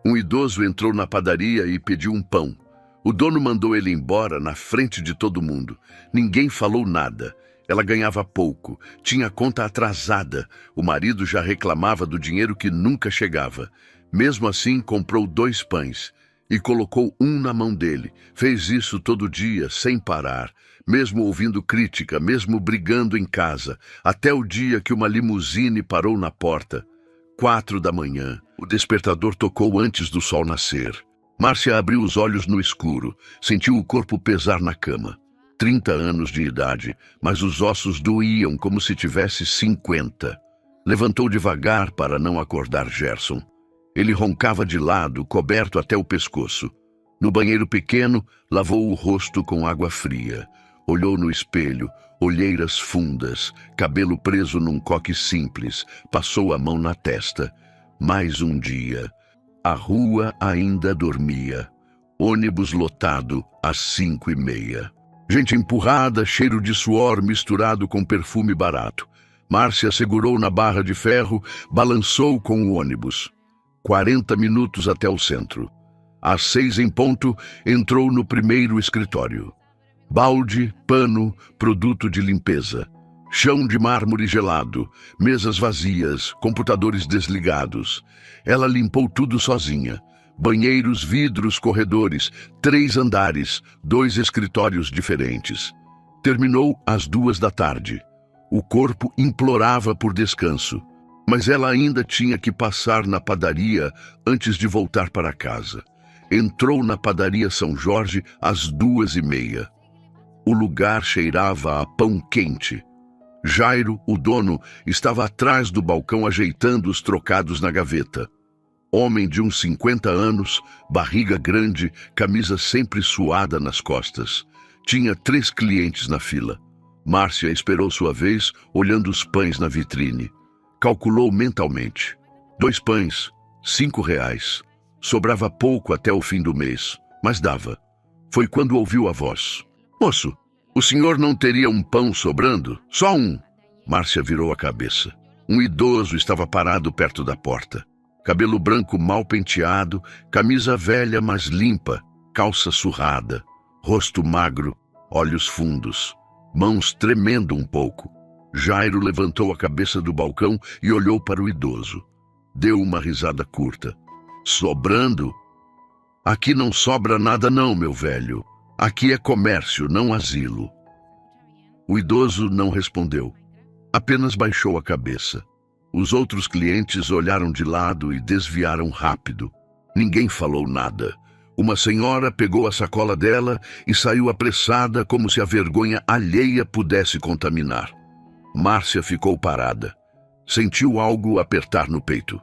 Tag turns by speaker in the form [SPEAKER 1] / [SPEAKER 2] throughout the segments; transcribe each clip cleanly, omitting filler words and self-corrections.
[SPEAKER 1] Um idoso entrou na padaria e pediu um pão. O dono mandou ele embora na frente de todo mundo. Ninguém falou nada. Ela ganhava pouco, tinha conta atrasada. O marido já reclamava do dinheiro que nunca chegava. Mesmo assim, comprou 2 pães e colocou um na mão dele. Fez isso todo dia, sem parar, mesmo ouvindo crítica, mesmo brigando em casa, até o dia que uma limusine parou na porta. 4 da manhã. O despertador tocou antes do sol nascer. Márcia abriu os olhos no escuro, sentiu o corpo pesar na cama. 30 anos de idade, mas os ossos doíam como se tivesse 50. Levantou devagar para não acordar Gerson. Ele roncava de lado, coberto até o pescoço. No banheiro pequeno, lavou o rosto com água fria. Olhou no espelho, olheiras fundas, cabelo preso num coque simples, passou a mão na testa. Mais um dia. A rua ainda dormia. Ônibus lotado às 5h30. Gente empurrada, cheiro de suor misturado com perfume barato. Márcia segurou na barra de ferro, balançou com o ônibus. 40 minutos até o centro. Às 6 em ponto, entrou no primeiro escritório. Balde, pano, produto de limpeza. Chão de mármore gelado, mesas vazias, computadores desligados. Ela limpou tudo sozinha. Banheiros, vidros, corredores, 3 andares, 2 escritórios diferentes. Terminou às 2 da tarde. O corpo implorava por descanso, mas ela ainda tinha que passar na padaria antes de voltar para casa. Entrou na padaria São Jorge às 2h30. O lugar cheirava a pão quente. Jairo, o dono, estava atrás do balcão ajeitando os trocados na gaveta. Homem de uns 50 anos, barriga grande, camisa sempre suada nas costas. Tinha 3 clientes na fila. Márcia esperou sua vez, olhando os pães na vitrine. Calculou mentalmente. 2 pães, R$ 5. Sobrava pouco até o fim do mês, mas dava. Foi quando ouviu a voz. Moço, o senhor não teria um pão sobrando? Só um. Márcia virou a cabeça. Um idoso estava parado perto da porta. Cabelo branco mal penteado, camisa velha mas limpa, calça surrada, rosto magro, olhos fundos, mãos tremendo um pouco. Jairo levantou a cabeça do balcão e olhou para o idoso. Deu uma risada curta. Sobrando? Aqui não sobra nada não, meu velho. Aqui é comércio, não asilo. O idoso não respondeu. Apenas baixou a cabeça. Os outros clientes olharam de lado e desviaram rápido. Ninguém falou nada. Uma senhora pegou a sacola dela e saiu apressada como se a vergonha alheia pudesse contaminar. Márcia ficou parada. Sentiu algo apertar no peito.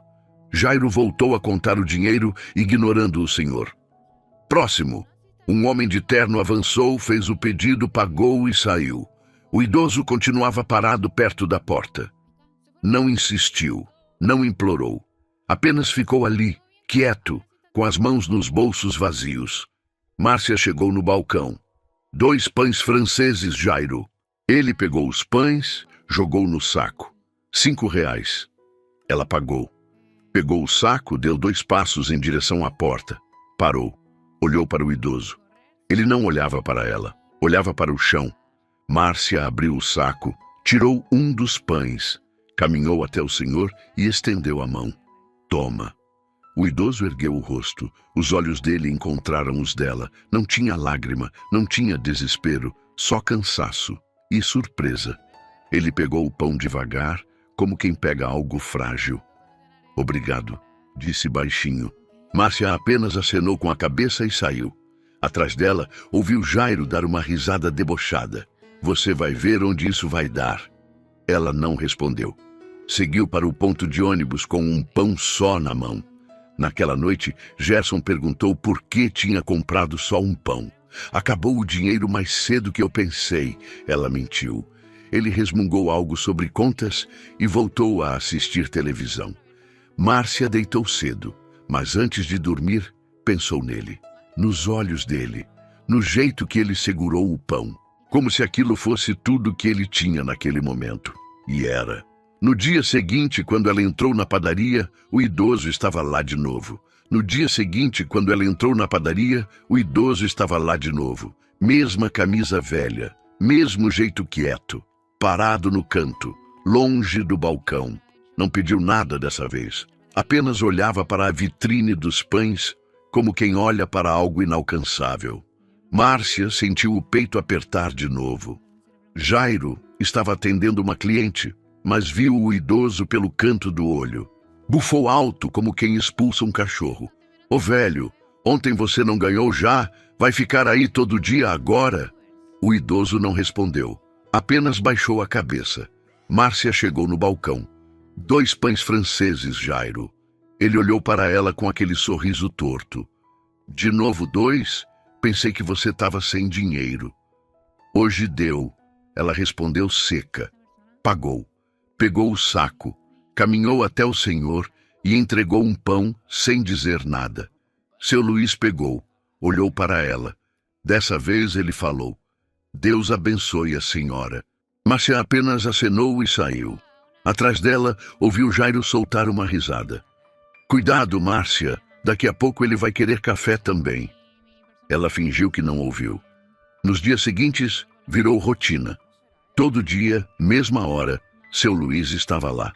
[SPEAKER 1] Jairo voltou a contar o dinheiro, ignorando o senhor. Próximo. Um homem de terno avançou, fez o pedido, pagou e saiu. O idoso continuava parado perto da porta. Não insistiu, não implorou. Apenas ficou ali, quieto, com as mãos nos bolsos vazios. Márcia chegou no balcão. 2 pães franceses, Jairo. Ele pegou os pães, jogou no saco. R$ 5. Ela pagou. Pegou o saco, deu 2 passos em direção à porta. Parou. Olhou para o idoso. Ele não olhava para ela, olhava para o chão. Márcia abriu o saco, tirou um dos pães, caminhou até o senhor e estendeu a mão. Toma. O idoso ergueu o rosto. Os olhos dele encontraram os dela. Não tinha lágrima, não tinha desespero, só cansaço e surpresa. Ele pegou o pão devagar, como quem pega algo frágil. Obrigado, disse baixinho. Márcia apenas acenou com a cabeça e saiu. Atrás dela, ouviu Jairo dar uma risada debochada. Você vai ver onde isso vai dar. Ela não respondeu. Seguiu para o ponto de ônibus com um pão só na mão. Naquela noite, Gerson perguntou por que tinha comprado só um pão. Acabou o dinheiro mais cedo que eu pensei, ela mentiu. Ele resmungou algo sobre contas e voltou a assistir televisão. Márcia deitou cedo, mas antes de dormir, pensou nele. Nos olhos dele, no jeito que ele segurou o pão, como se aquilo fosse tudo que ele tinha naquele momento. E era. No dia seguinte, quando ela entrou na padaria, o idoso estava lá de novo. No dia seguinte, quando ela entrou na padaria, o idoso estava lá de novo. Mesma camisa velha, mesmo jeito quieto, parado no canto, longe do balcão. Não pediu nada dessa vez. Apenas olhava para a vitrine dos pães, como quem olha para algo inalcançável. Márcia sentiu o peito apertar de novo. Jairo estava atendendo uma cliente, mas viu o idoso pelo canto do olho. Bufou alto, como quem expulsa um cachorro. Ô velho, ontem você não ganhou já? Vai ficar aí todo dia agora? O idoso não respondeu. Apenas baixou a cabeça. Márcia chegou no balcão. 2 pães franceses, Jairo. Ele olhou para ela com aquele sorriso torto. De novo 2? Pensei que você estava sem dinheiro. Hoje deu. Ela respondeu seca. Pagou. Pegou o saco. Caminhou até o senhor e entregou um pão sem dizer nada. Seu Luiz pegou. Olhou para ela. Dessa vez ele falou. Deus abençoe a senhora. Márcia apenas acenou e saiu. Atrás dela, ouviu Jairo soltar uma risada. Cuidado, Márcia. Daqui a pouco ele vai querer café também. Ela fingiu que não ouviu. Nos dias seguintes, virou rotina. Todo dia, mesma hora, seu Luiz estava lá.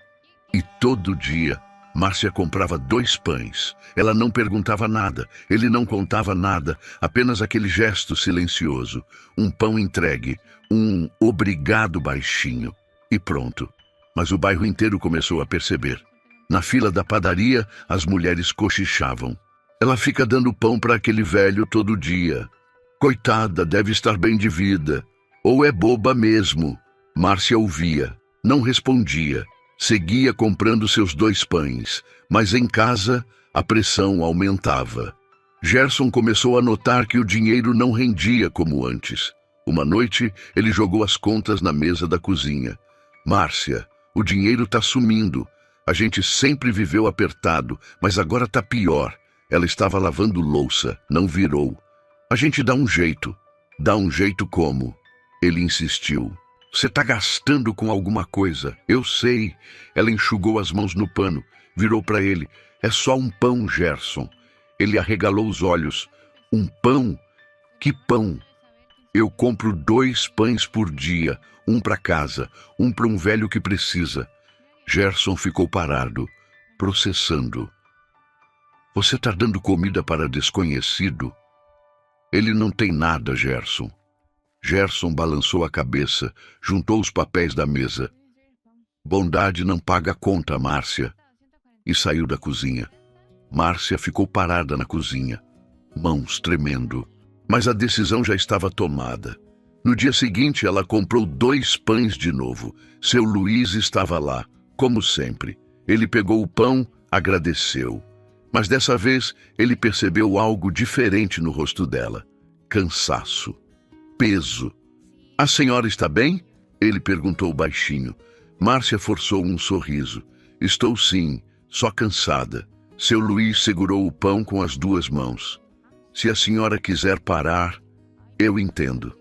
[SPEAKER 1] E todo dia, Márcia comprava 2 pães. Ela não perguntava nada, ele não contava nada, apenas aquele gesto silencioso. Um pão entregue, um obrigado baixinho. E pronto. Mas o bairro inteiro começou a perceber. Na fila da padaria, as mulheres cochichavam. Ela fica dando pão para aquele velho todo dia. Coitada, deve estar bem de vida. Ou é boba mesmo. Márcia ouvia, não respondia. Seguia comprando seus 2 pães, mas em casa a pressão aumentava. Gerson começou a notar que o dinheiro não rendia como antes. Uma noite, ele jogou as contas na mesa da cozinha. Márcia, o dinheiro está sumindo. A gente sempre viveu apertado, mas agora está pior. Ela estava lavando louça, não virou. A gente dá um jeito. Dá um jeito como? Ele insistiu. Você está gastando com alguma coisa. Eu sei. Ela enxugou as mãos no pano. Virou para ele. É só um pão, Gerson. Ele arregalou os olhos. Um pão? Que pão? Eu compro 2 pães por dia. Um para casa, um para um velho que precisa. Gerson ficou parado, processando. Você está dando comida para desconhecido? Ele não tem nada, Gerson. Gerson balançou a cabeça, juntou os papéis da mesa. Bondade não paga conta, Márcia. E saiu da cozinha. Márcia ficou parada na cozinha, mãos tremendo. Mas a decisão já estava tomada. No dia seguinte, ela comprou 2 pães de novo. Seu Luiz estava lá, como sempre. Ele pegou o pão, agradeceu. Mas dessa vez, ele percebeu algo diferente no rosto dela. Cansaço. Peso. A senhora está bem? Ele perguntou baixinho. Márcia forçou um sorriso. Estou sim, só cansada. Seu Luiz segurou o pão com as 2 mãos. Se a senhora quiser parar, eu entendo.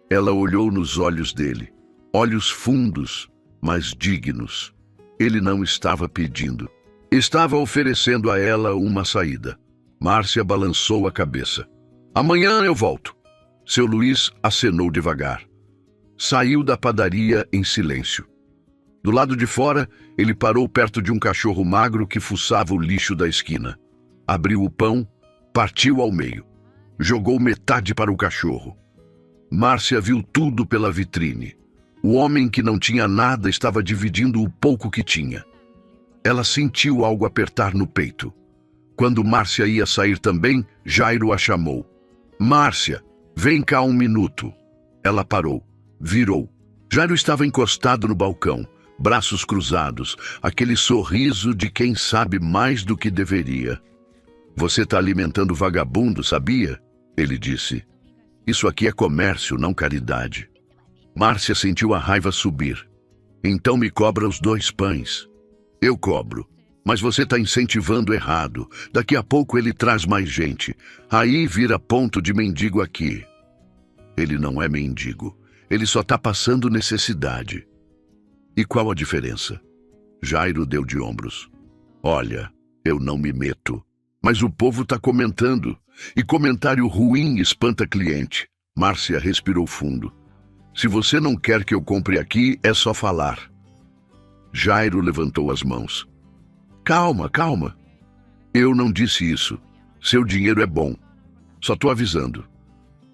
[SPEAKER 1] Ela olhou nos olhos dele. Olhos fundos, mas dignos. Ele não estava pedindo. Estava oferecendo a ela uma saída. Márcia balançou a cabeça. Amanhã eu volto. Seu Luiz acenou devagar. Saiu da padaria em silêncio. Do lado de fora, ele parou perto de um cachorro magro que fuçava o lixo da esquina. Abriu o pão, partiu ao meio. Jogou metade para o cachorro. Márcia viu tudo pela vitrine. O homem que não tinha nada estava dividindo o pouco que tinha. Ela sentiu algo apertar no peito. Quando Márcia ia sair também, Jairo a chamou. Márcia, vem cá um minuto. Ela parou, virou. Jairo estava encostado no balcão, braços cruzados, aquele sorriso de quem sabe mais do que deveria. Você está alimentando vagabundo, sabia? Ele disse. Isso aqui é comércio, não caridade. Márcia sentiu a raiva subir. Então me cobra os 2 pães. Eu cobro. Mas você está incentivando errado. Daqui a pouco ele traz mais gente. Aí vira ponto de mendigo aqui. Ele não é mendigo. Ele só está passando necessidade. E qual a diferença? Jairo deu de ombros. Olha, eu não me meto. Mas o povo está comentando, e comentário ruim espanta cliente. Márcia respirou fundo. Se você não quer que eu compre aqui, é só falar. Jairo levantou as mãos. Calma, calma. Eu não disse isso. Seu dinheiro é bom. Só tô avisando.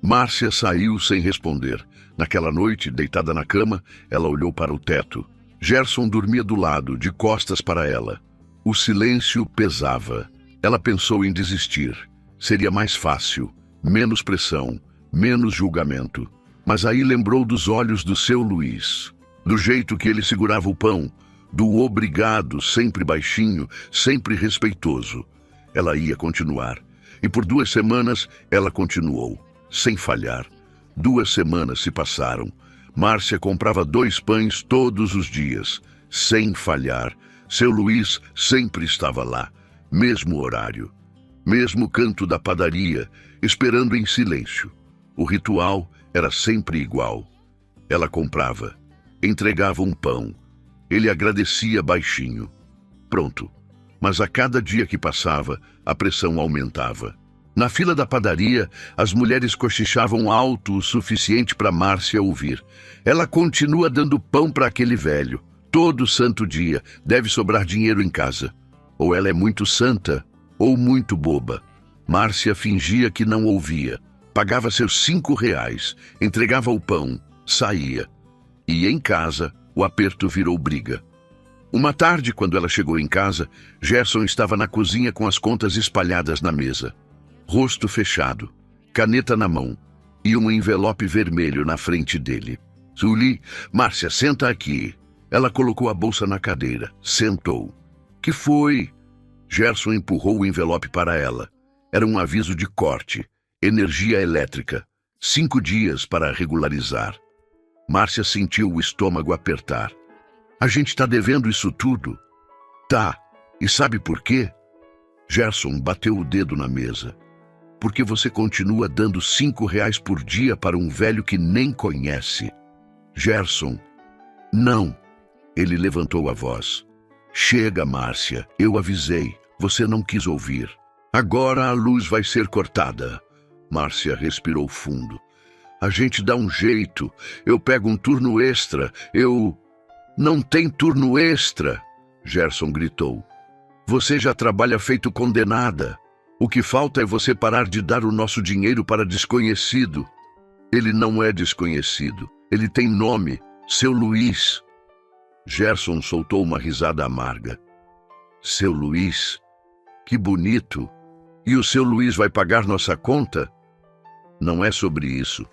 [SPEAKER 1] Márcia saiu sem responder. Naquela noite, deitada na cama, ela olhou para o teto. Gerson dormia do lado, de costas para ela. O silêncio pesava. Ela pensou em desistir. Seria mais fácil, menos pressão, menos julgamento. Mas aí lembrou dos olhos do seu Luiz, do jeito que ele segurava o pão, do obrigado, sempre baixinho, sempre respeitoso. Ela ia continuar. E por 2 semanas ela continuou, sem falhar. 2 semanas se passaram. Márcia comprava 2 pães todos os dias, sem falhar. Seu Luiz sempre estava lá, mesmo horário, mesmo canto da padaria, esperando em silêncio. O ritual era sempre igual. Ela comprava, entregava um pão. Ele agradecia baixinho. Pronto. Mas a cada dia que passava, a pressão aumentava. Na fila da padaria, as mulheres cochichavam alto o suficiente para Márcia ouvir. Ela continua dando pão para aquele velho. Todo santo dia. Deve sobrar dinheiro em casa. Ou ela é muito santa, ou muito boba. Márcia fingia que não ouvia. Pagava seus 5 reais, entregava o pão, saía. E em casa, o aperto virou briga. Uma tarde, quando ela chegou em casa, Gerson estava na cozinha com as contas espalhadas na mesa. Rosto fechado, caneta na mão e um envelope vermelho na frente dele. Zuli, Márcia, senta aqui. Ela colocou a bolsa na cadeira, sentou. Que foi? Gerson empurrou o envelope para ela. Era um aviso de corte, energia elétrica, 5 dias para regularizar. Márcia sentiu o estômago apertar. A gente está devendo isso tudo? Tá. E sabe por quê? Gerson bateu o dedo na mesa. Porque você continua dando 5 reais por dia para um velho que nem conhece. Gerson. Não. Ele levantou a voz. Chega, Márcia. Eu avisei. Você não quis ouvir. Agora a luz vai ser cortada. Márcia respirou fundo. A gente dá um jeito. Eu pego um turno extra. Não tem turno extra, Gerson gritou. Você já trabalha feito condenada. O que falta é você parar de dar o nosso dinheiro para desconhecido. Ele não é desconhecido. Ele tem nome. Seu Luiz. Gerson soltou uma risada amarga. Seu Luiz? Que bonito. E o seu Luiz vai pagar nossa conta? Não é sobre isso.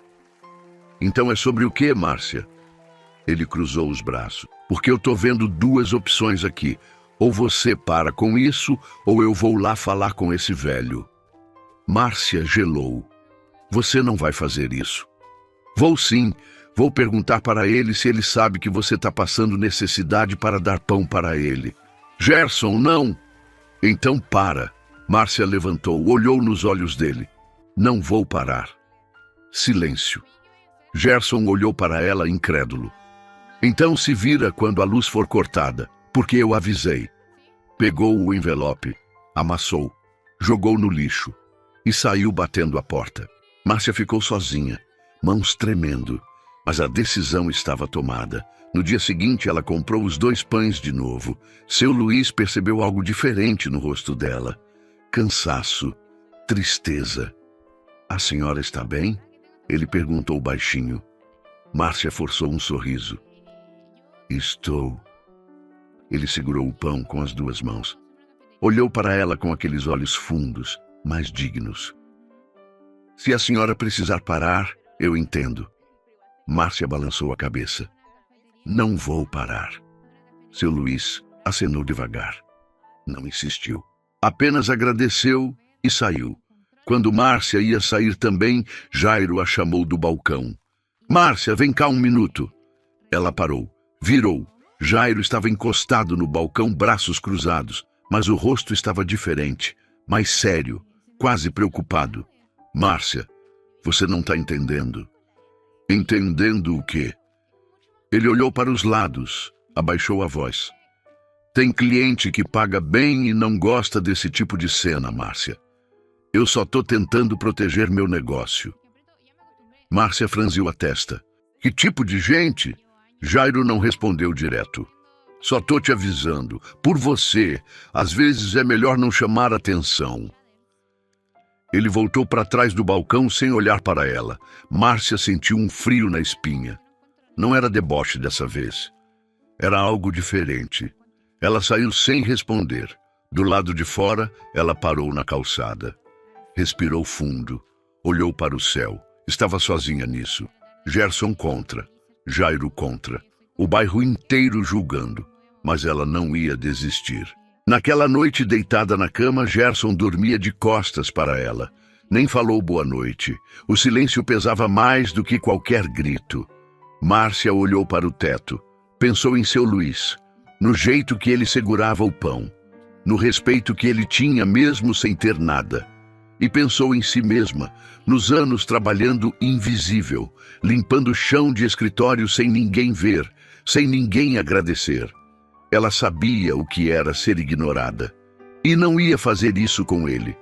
[SPEAKER 1] Então é sobre o quê, Márcia? Ele cruzou os braços. Porque eu tô vendo 2 opções aqui. Ou você para com isso, ou eu vou lá falar com esse velho. Márcia gelou. Você não vai fazer isso. Vou sim. Vou perguntar para ele se ele sabe que você está passando necessidade para dar pão para ele. Gerson, não! Então para. Márcia levantou, olhou nos olhos dele. Não vou parar. Silêncio. Gerson olhou para ela incrédulo. Então se vira quando a luz for cortada, porque eu avisei. Pegou o envelope, amassou, jogou no lixo e saiu batendo a porta. Márcia ficou sozinha, mãos tremendo, mas a decisão estava tomada. No dia seguinte, ela comprou os 2 pães de novo. Seu Luiz percebeu algo diferente no rosto dela. Cansaço, tristeza. A senhora está bem? Ele perguntou baixinho. Márcia forçou um sorriso. Estou. Ele segurou o pão com as 2 mãos. Olhou para ela com aqueles olhos fundos, mas dignos. Se a senhora precisar parar, eu entendo. Márcia balançou a cabeça. Não vou parar. Seu Luiz acenou devagar. Não insistiu. Apenas agradeceu e saiu. Quando Márcia ia sair também, Jairo a chamou do balcão. Márcia, vem cá 1 minuto. Ela parou. Virou. Jairo estava encostado no balcão, braços cruzados, mas o rosto estava diferente, mais sério, quase preocupado. Márcia, você não está entendendo. Entendendo o quê? Ele olhou para os lados, abaixou a voz. Tem cliente que paga bem e não gosta desse tipo de cena, Márcia. Eu só tô tentando proteger meu negócio. Márcia franziu a testa. Que tipo de gente? Jairo não respondeu direto. Só tô te avisando. Por você, às vezes é melhor não chamar atenção. Ele voltou para trás do balcão sem olhar para ela. Márcia sentiu um frio na espinha. Não era deboche dessa vez. Era algo diferente. Ela saiu sem responder. Do lado de fora, ela parou na calçada. Respirou fundo. Olhou para o céu. Estava sozinha nisso. Gerson contra. Jairo contra. O bairro inteiro julgando. Mas ela não ia desistir. Naquela noite, deitada na cama, Gerson dormia de costas para ela. Nem falou boa noite. O silêncio pesava mais do que qualquer grito. Márcia olhou para o teto. Pensou em seu Luiz. No jeito que ele segurava o pão. No respeito que ele tinha mesmo sem ter nada. E pensou em si mesma, nos anos trabalhando invisível, limpando o chão de escritório sem ninguém ver, sem ninguém agradecer. Ela sabia o que era ser ignorada. E não ia fazer isso com ele.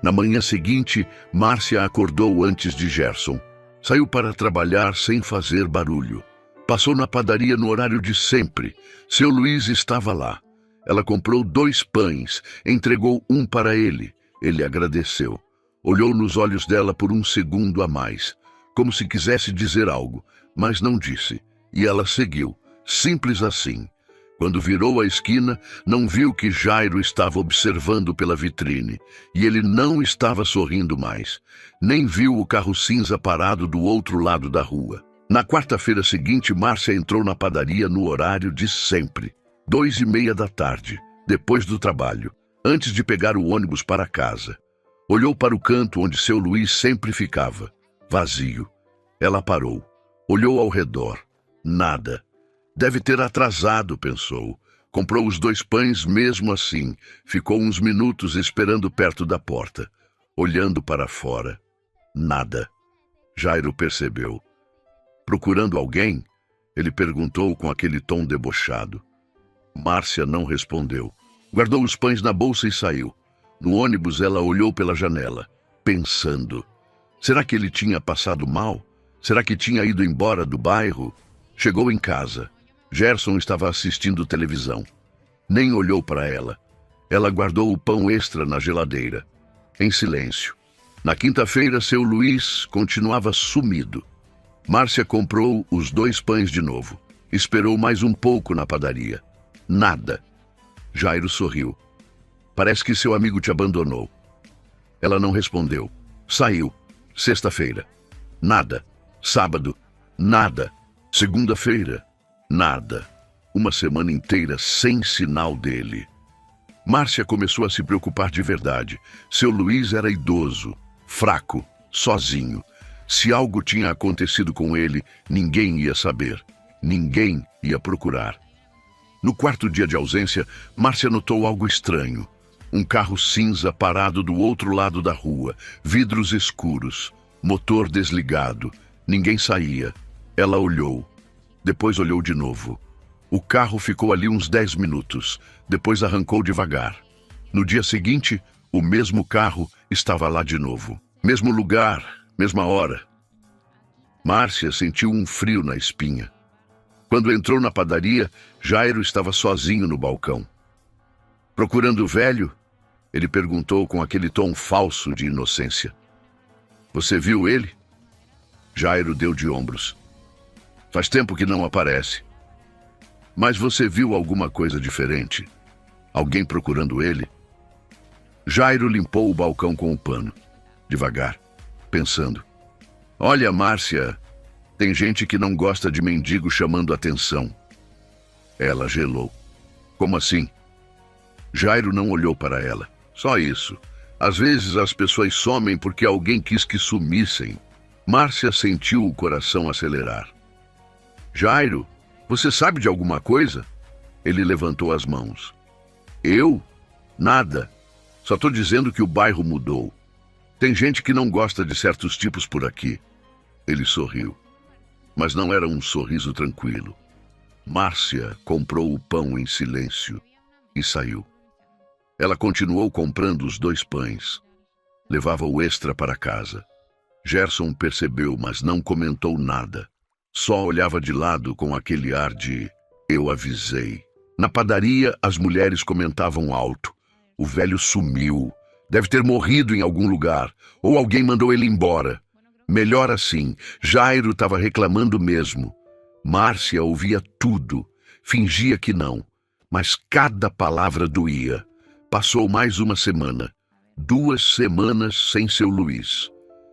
[SPEAKER 1] Na manhã seguinte, Márcia acordou antes de Gerson. Saiu para trabalhar sem fazer barulho. Passou na padaria no horário de sempre. Seu Luiz estava lá. Ela comprou 2 pães, entregou um para ele. Ele agradeceu. Olhou nos olhos dela por um segundo a mais, como se quisesse dizer algo, mas não disse. E ela seguiu, simples assim. Quando virou a esquina, não viu que Jairo estava observando pela vitrine, e ele não estava sorrindo mais. Nem viu o carro cinza parado do outro lado da rua. Na quarta-feira seguinte, Márcia entrou na padaria no horário de sempre, 2:30 da tarde, depois do trabalho, antes de pegar o ônibus para casa. Olhou para o canto onde seu Luiz sempre ficava, vazio. Ela parou, olhou ao redor. Nada. Deve ter atrasado, pensou. Comprou os 2 pães mesmo assim. Ficou uns minutos esperando perto da porta, olhando para fora. Nada. Jairo percebeu. Procurando alguém? Ele perguntou com aquele tom debochado. Márcia não respondeu. Guardou os pães na bolsa e saiu. No ônibus, ela olhou pela janela, pensando. Será que ele tinha passado mal? Será que tinha ido embora do bairro? Chegou em casa. Gerson estava assistindo televisão. Nem olhou para ela. Ela guardou o pão extra na geladeira. Em silêncio. Na quinta-feira, seu Luiz continuava sumido. Márcia comprou os 2 pães de novo. Esperou mais um pouco na padaria. Nada. Jairo sorriu. Parece que seu amigo te abandonou. Ela não respondeu. Saiu. Sexta-feira. Nada. Sábado. Nada. Segunda-feira. Nada. Uma semana inteira sem sinal dele. Márcia começou a se preocupar de verdade. Seu Luiz era idoso, fraco, sozinho. Se algo tinha acontecido com ele, ninguém ia saber. Ninguém ia procurar. No 4º dia de ausência, Márcia notou algo estranho. Um carro cinza parado do outro lado da rua, vidros escuros, motor desligado. Ninguém saía. Ela olhou. Depois olhou de novo. O carro ficou ali uns 10 minutos. Depois arrancou devagar. No dia seguinte, o mesmo carro estava lá de novo. Mesmo lugar, mesma hora. Márcia sentiu um frio na espinha. Quando entrou na padaria, Jairo estava sozinho no balcão. Procurando o velho, ele perguntou com aquele tom falso de inocência. Você viu ele? Jairo deu de ombros. Faz tempo que não aparece. Mas você viu alguma coisa diferente? Alguém procurando ele? Jairo limpou o balcão com o pano, devagar, pensando. Olha, Márcia, tem gente que não gosta de mendigo chamando atenção. Ela gelou. Como assim? Jairo não olhou para ela. Só isso. Às vezes as pessoas somem porque alguém quis que sumissem. Márcia sentiu o coração acelerar. Jairo, você sabe de alguma coisa? Ele levantou as mãos. Eu? Nada. Só estou dizendo que o bairro mudou. Tem gente que não gosta de certos tipos por aqui. Ele sorriu. Mas não era um sorriso tranquilo. Márcia comprou o pão em silêncio. e saiu. Ela continuou comprando os 2 pães. Levava o extra para casa. Gerson percebeu, mas não comentou nada. Só olhava de lado com aquele ar de "eu avisei". Na padaria, as mulheres comentavam alto. O velho sumiu. Deve ter morrido em algum lugar. Ou alguém mandou ele embora. Melhor assim. Jairo estava reclamando mesmo. Márcia ouvia tudo. Fingia que não. Mas cada palavra doía. Passou mais uma semana. 2 semanas sem seu Luiz.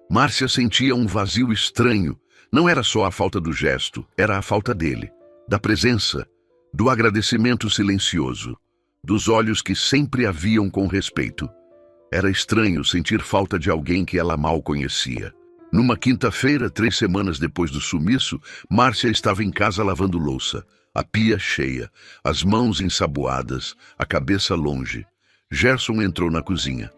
[SPEAKER 1] Márcia sentia um vazio estranho. Não era só a falta do gesto, era a falta dele, da presença, do agradecimento silencioso, dos olhos que sempre a viam com respeito. Era estranho sentir falta de alguém que ela mal conhecia. Numa quinta-feira, 3 semanas depois do sumiço, Márcia estava em casa lavando louça, a pia cheia, as mãos ensaboadas, a cabeça longe. Gerson entrou na cozinha.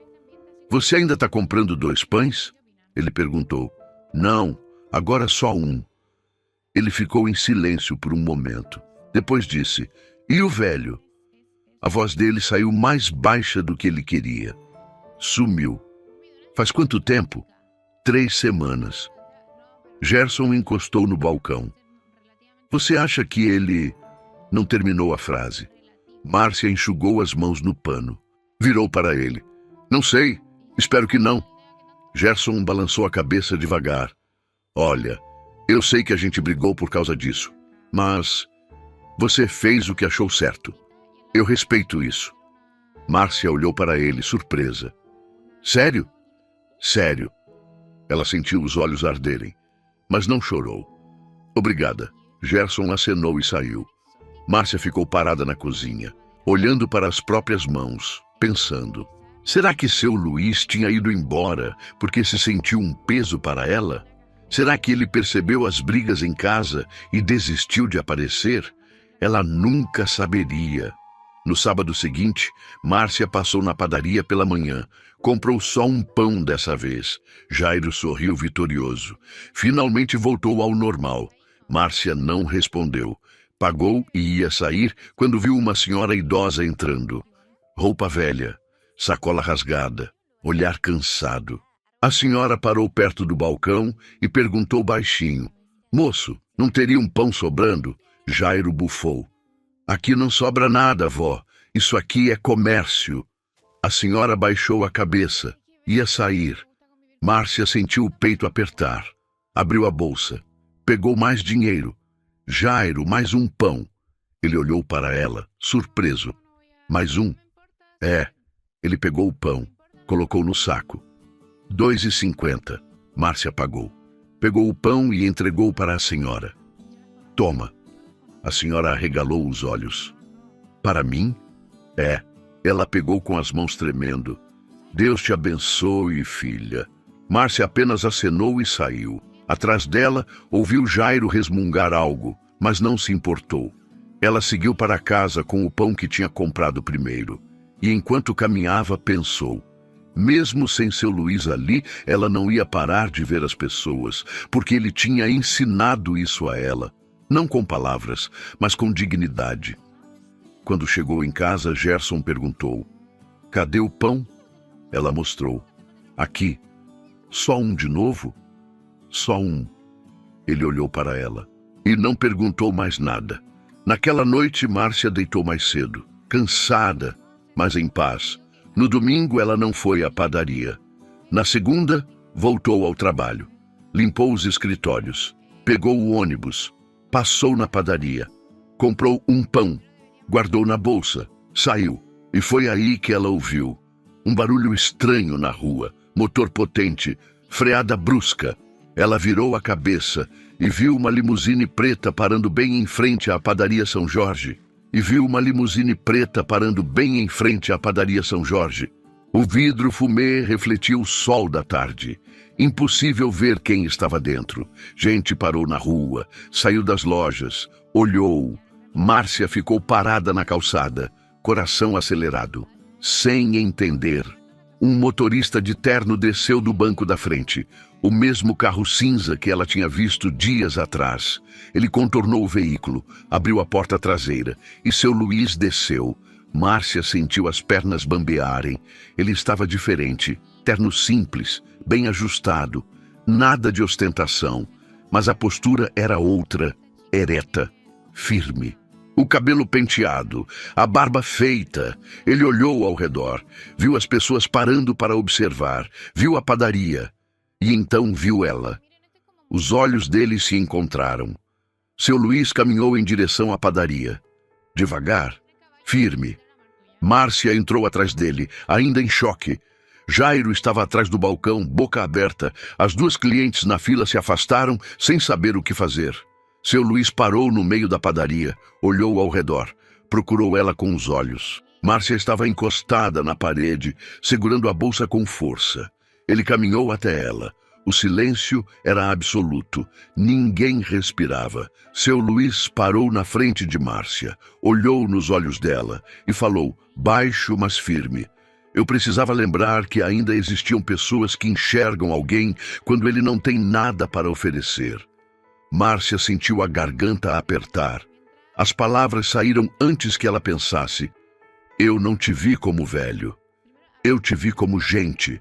[SPEAKER 1] "Você ainda está comprando 2 pães?" Ele perguntou. "Não, agora só 1. Ele ficou em silêncio por um momento. Depois disse, "E o velho?" A voz dele saiu mais baixa do que ele queria. "Sumiu." "Faz quanto tempo?" 3 semanas. Gerson encostou no balcão. "Você acha que ele..." Não terminou a frase. Márcia enxugou as mãos no pano. Virou para ele. "Não sei. Espero que não." Gerson balançou a cabeça devagar. "Olha, eu sei que a gente brigou por causa disso, mas você fez o que achou certo. Eu respeito isso." Márcia olhou para ele, surpresa. "Sério?" "Sério." Ela sentiu os olhos arderem, mas não chorou. "Obrigada." Gerson acenou e saiu. Márcia ficou parada na cozinha, olhando para as próprias mãos, pensando. Será que seu Luiz tinha ido embora porque se sentiu um peso para ela? Será que ele percebeu as brigas em casa e desistiu de aparecer? Ela nunca saberia. No sábado seguinte, Márcia passou na padaria pela manhã. Comprou só um pão dessa vez. Jairo sorriu vitorioso. Finalmente voltou ao normal. Márcia não respondeu. Pagou e ia sair quando viu uma senhora idosa entrando. Roupa velha, sacola rasgada, olhar cansado. A senhora parou perto do balcão e perguntou baixinho. "Moço, não teria um pão sobrando?" Jairo bufou. "Aqui não sobra nada, vó. Isso aqui é comércio." A senhora baixou a cabeça. Ia sair. Márcia sentiu o peito apertar. Abriu a bolsa. Pegou mais dinheiro. "Jairo, mais um pão." Ele olhou para ela, surpreso. "Mais um?" "É." Ele pegou o pão, colocou no saco. 2,50. Márcia pagou. Pegou o pão e entregou para a senhora. "Toma." A senhora arregalou os olhos. "Para mim?" "É." Ela pegou com as mãos tremendo. "Deus te abençoe, filha." Márcia apenas acenou e saiu. Atrás dela, ouviu Jairo resmungar algo, mas não se importou. Ela seguiu para casa com o pão que tinha comprado primeiro. E enquanto caminhava, pensou. Mesmo sem seu Luiz ali, ela não ia parar de ver as pessoas, porque ele tinha ensinado isso a ela. Não com palavras, mas com dignidade. Quando chegou em casa, Gerson perguntou. "Cadê o pão?" Ela mostrou. "Aqui." "Só um de novo?" "Só um." Ele olhou para ela e não perguntou mais nada. Naquela noite, Márcia deitou mais cedo, cansada, mas em paz. No domingo, ela não foi à padaria. Na segunda, voltou ao trabalho. Limpou os escritórios, pegou o ônibus, passou na padaria, comprou um pão, guardou na bolsa, saiu. E foi aí que ela ouviu um barulho estranho na rua, motor potente, freada brusca. Ela virou a cabeça e viu uma limusine preta parando bem em frente à padaria São Jorge. O vidro fumê refletia o sol da tarde. Impossível ver quem estava dentro. Gente parou na rua, saiu das lojas, olhou. Márcia ficou parada na calçada, coração acelerado, sem entender. Um motorista de terno desceu do banco da frente, o mesmo carro cinza que ela tinha visto dias atrás. Ele contornou o veículo, abriu a porta traseira e seu Luiz desceu. Márcia sentiu as pernas bambearem. Ele estava diferente, terno simples, bem ajustado, nada de ostentação, mas a postura era outra, ereta, firme. O cabelo penteado, a barba feita. Ele olhou ao redor, viu as pessoas parando para observar, viu a padaria e então viu ela. Os olhos dele se encontraram. Seu Luís caminhou em direção à padaria. Devagar, firme. Márcia entrou atrás dele, ainda em choque. Jairo estava atrás do balcão, boca aberta. As duas clientes na fila se afastaram, sem saber o que fazer. Seu Luís parou no meio da padaria, olhou ao redor, procurou ela com os olhos. Márcia estava encostada na parede, segurando a bolsa com força. Ele caminhou até ela. O silêncio era absoluto. Ninguém respirava. Seu Luís parou na frente de Márcia, olhou nos olhos dela e falou, baixo, mas firme. Eu precisava lembrar que ainda existiam pessoas que enxergam alguém quando ele não tem nada para oferecer. Márcia sentiu a garganta apertar. As palavras saíram antes que ela pensasse. Eu não te vi como velho. Eu te vi como gente.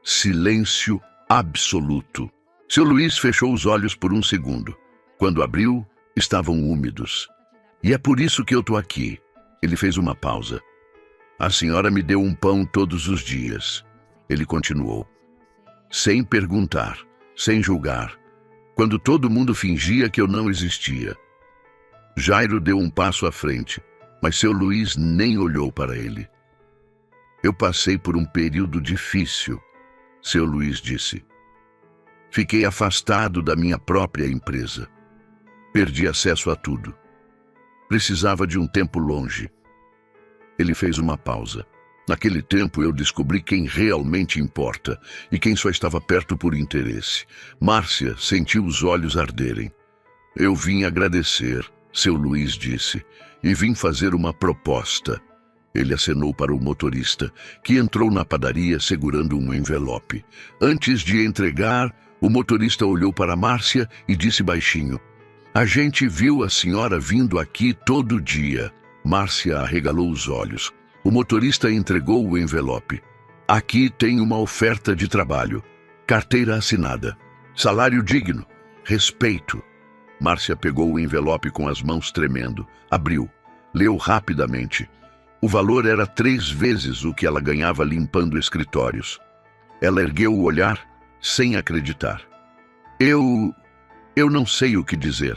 [SPEAKER 1] Silêncio absoluto. Seu Luís fechou os olhos por um segundo. Quando abriu, estavam úmidos. E é por isso que eu tô aqui. Ele fez uma pausa. A senhora me deu um pão todos os dias. Ele continuou. Sem perguntar, sem julgar. Quando todo mundo fingia que eu não existia. Jairo deu um passo à frente, mas seu Luís nem olhou para ele. Eu passei por um período difícil, seu Luís disse. Fiquei afastado da minha própria empresa. Perdi acesso a tudo. Precisava de um tempo longe. Ele fez uma pausa. Naquele tempo eu descobri quem realmente importa e quem só estava perto por interesse. Márcia sentiu os olhos arderem. Eu vim agradecer, seu Luís disse, e vim fazer uma proposta. Ele acenou para o motorista, que entrou na padaria segurando um envelope. Antes de entregar, o motorista olhou para Márcia e disse baixinho, a gente viu a senhora vindo aqui todo dia. Márcia arregalou os olhos. O motorista entregou o envelope. Aqui tem uma oferta de trabalho. Carteira assinada. Salário digno. Respeito. Márcia pegou o envelope com as mãos tremendo. Abriu. Leu rapidamente. O valor era 3 vezes o que ela ganhava limpando escritórios. Ela ergueu o olhar, sem acreditar. Eu não sei o que dizer.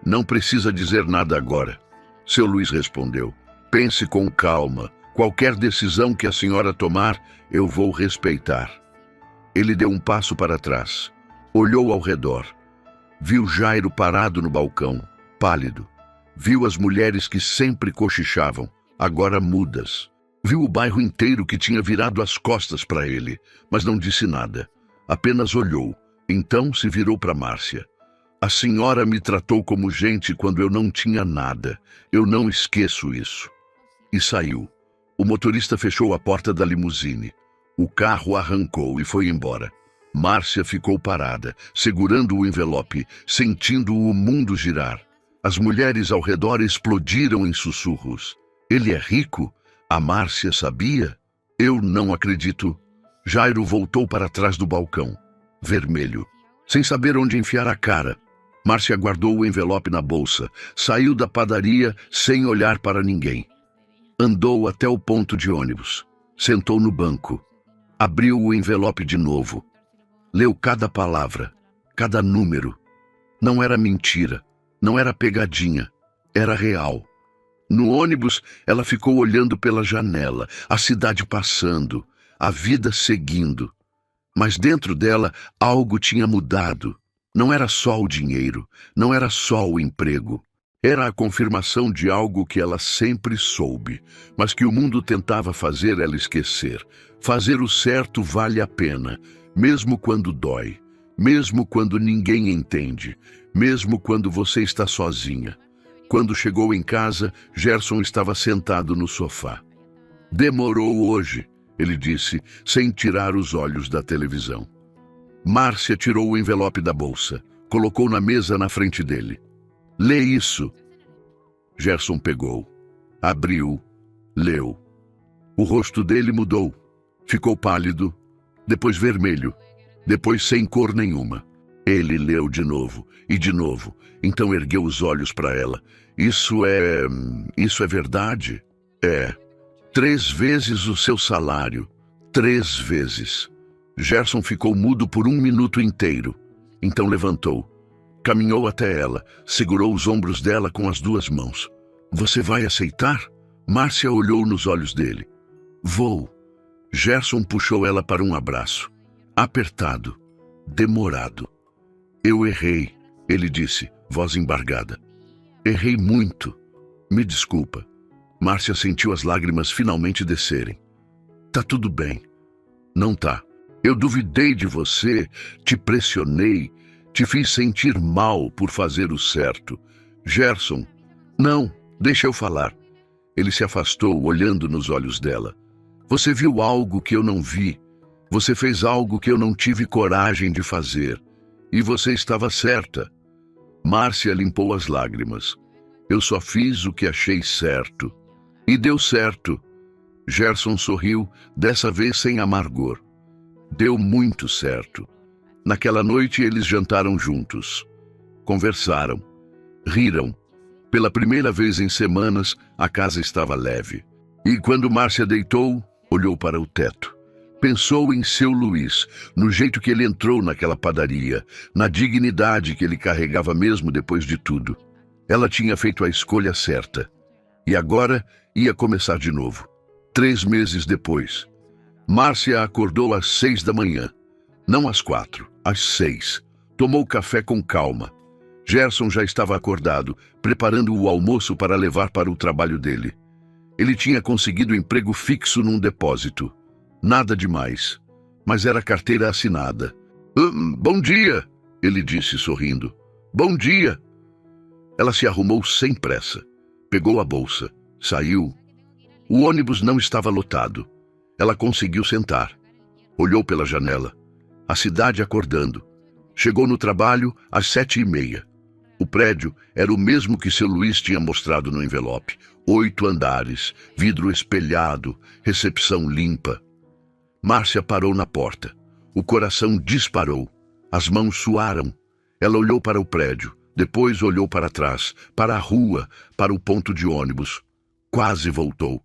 [SPEAKER 1] Não precisa dizer nada agora. Seu Luís respondeu. Pense com calma. Qualquer decisão que a senhora tomar, eu vou respeitar. Ele deu um passo para trás. Olhou ao redor. Viu Jairo parado no balcão, pálido. Viu as mulheres que sempre cochichavam, agora mudas. Viu o bairro inteiro que tinha virado as costas para ele, mas não disse nada. Apenas olhou. Então se virou para Márcia. A senhora me tratou como gente quando eu não tinha nada. Eu não esqueço isso. E saiu. O motorista fechou a porta da limusine. O carro arrancou e foi embora. Márcia ficou parada, segurando o envelope, sentindo o mundo girar. As mulheres ao redor explodiram em sussurros. Ele é rico? A Márcia sabia? Eu não acredito. Jairo voltou para trás do balcão, vermelho, sem saber onde enfiar a cara. Márcia guardou o envelope na bolsa, saiu da padaria sem olhar para ninguém. Andou até o ponto de ônibus, sentou no banco, abriu o envelope de novo. Leu cada palavra, cada número. Não era mentira, não era pegadinha, era real. No ônibus, ela ficou olhando pela janela, a cidade passando, a vida seguindo. Mas dentro dela, algo tinha mudado. Não era só o dinheiro, não era só o emprego. Era a confirmação de algo que ela sempre soube, mas que o mundo tentava fazer ela esquecer. Fazer o certo vale a pena, mesmo quando dói, mesmo quando ninguém entende, mesmo quando você está sozinha. Quando chegou em casa, Gerson estava sentado no sofá. Demorou hoje, ele disse, sem tirar os olhos da televisão. Márcia tirou o envelope da bolsa, colocou na mesa na frente dele. Lê isso. Gerson pegou, abriu, Leu. O rosto dele mudou. Ficou pálido, depois vermelho, depois sem cor nenhuma. Ele leu de novo, e de novo. Então ergueu os olhos para ela. Isso é verdade? É. 3 vezes o seu salário. 3 vezes. Gerson ficou mudo por 1 minuto inteiro. Então levantou. Caminhou até ela, segurou os ombros dela com as 2 mãos. Você vai aceitar? Márcia olhou nos olhos dele. Vou. Gerson puxou ela para um abraço. Apertado. Demorado. Eu errei, ele disse, voz embargada. Errei muito. Me desculpa. Márcia sentiu as lágrimas finalmente descerem. Tá tudo bem. Não tá. Eu duvidei de você, te pressionei, te fiz sentir mal por fazer o certo. Gerson, não, deixa eu falar. Ele se afastou, olhando nos olhos dela. Você viu algo que eu não vi. Você fez algo que eu não tive coragem de fazer. E você estava certa. Márcia limpou as lágrimas. Eu só fiz o que achei certo. E deu certo. Gerson sorriu, dessa vez sem amargor. Deu muito certo. Naquela noite eles jantaram juntos. Conversaram. Riram. Pela primeira vez em semanas, a casa estava leve. E quando Márcia deitou, olhou para o teto. Pensou em seu Luiz, no jeito que ele entrou naquela padaria, na dignidade que ele carregava mesmo depois de tudo. Ela tinha feito a escolha certa. E agora ia começar de novo. 3 meses depois. Márcia acordou às 6 da manhã. Não às 4, às 6. Tomou café com calma. Gerson já estava acordado, preparando o almoço para levar para o trabalho dele. Ele tinha conseguido emprego fixo num depósito. Nada demais, mas era carteira assinada. Bom dia, ele disse sorrindo. Bom dia. Ela se arrumou sem pressa. Pegou a bolsa. Saiu. O ônibus não estava lotado. Ela conseguiu sentar. Olhou pela janela. A cidade acordando. Chegou no trabalho às 7h30. O prédio era o mesmo que seu Luiz tinha mostrado no envelope. 8 andares, vidro espelhado, recepção limpa. Márcia parou na porta. O coração disparou. As mãos suaram. Ela olhou para o prédio, depois olhou para trás, para a rua, para o ponto de ônibus. Quase voltou.